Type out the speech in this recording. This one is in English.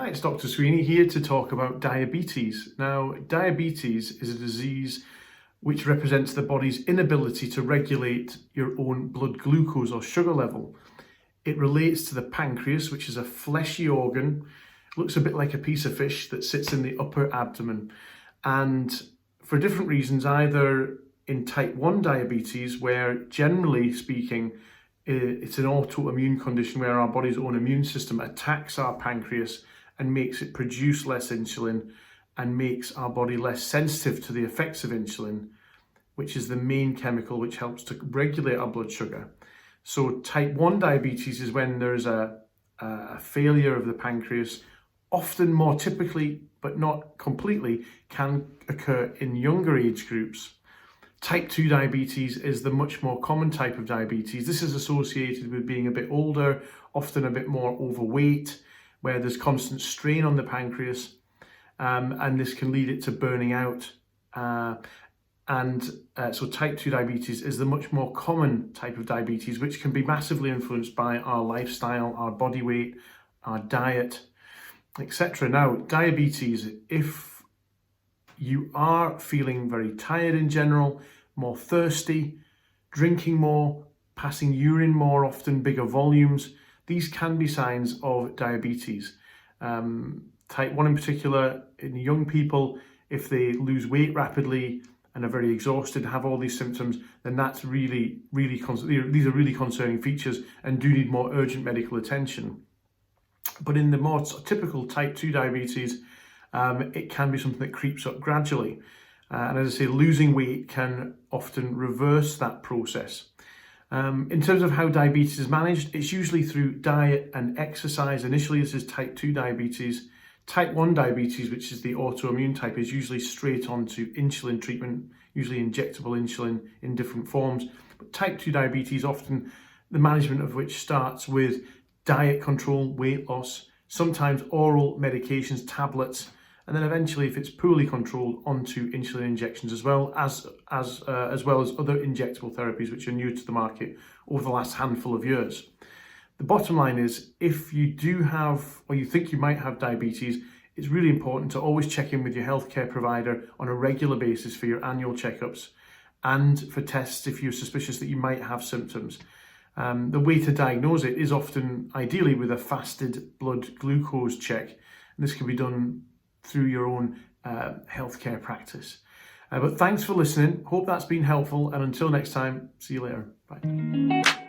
Hi, it's Dr. Sweeney here to talk about diabetes. Now, diabetes is a disease which represents the body's inability to regulate your own blood glucose or sugar level. It relates to the pancreas, which is a fleshy organ, looks a bit like a piece of fish that sits in the upper abdomen. And for different reasons, either in type 1 diabetes, where generally speaking, it's an autoimmune condition where our body's own immune system attacks our pancreas and makes it produce less insulin and makes our body less sensitive to the effects of insulin, which is the main chemical which helps to regulate our blood sugar. So type 1 diabetes is when there's a failure of the pancreas, often more typically, but not completely, can occur in younger age groups. Type 2 diabetes is the much more common type of diabetes. This is associated with being a bit older, often a bit more overweight, where there's constant strain on the pancreas, and this can lead it to burning out. So type 2 diabetes is the much more common type of diabetes, which can be massively influenced by our lifestyle, our body weight, our diet, etc. Now, diabetes, if you are feeling very tired in general, more thirsty, drinking more, passing urine more often, bigger volumes, these can be signs of diabetes. Type 1 in particular, in young people, if they lose weight rapidly and are very exhausted, have all these symptoms, then that's these are really concerning features and do need more urgent medical attention. But in the more typical type 2 diabetes, it can be something that creeps up gradually. And as I say, losing weight can often reverse that process. In terms of how diabetes is managed, it's usually through diet and exercise. Initially, this is type 2 diabetes. Type 1 diabetes, which is the autoimmune type, is usually straight onto insulin treatment, usually injectable insulin in different forms. But type 2 diabetes, often the management of which starts with diet control, weight loss, sometimes oral medications, tablets, and then eventually, if it's poorly controlled, onto insulin injections as well as other injectable therapies which are new to the market over the last handful of years. The bottom line is, if you do have, or you think you might have diabetes, it's really important to always check in with your healthcare provider on a regular basis for your annual checkups and for tests if you're suspicious that you might have symptoms. The way to diagnose it is often, ideally, with a fasted blood glucose check. And this can be done through your own healthcare practice. But thanks for listening. Hope that's been helpful. And until next time, see you later. Bye.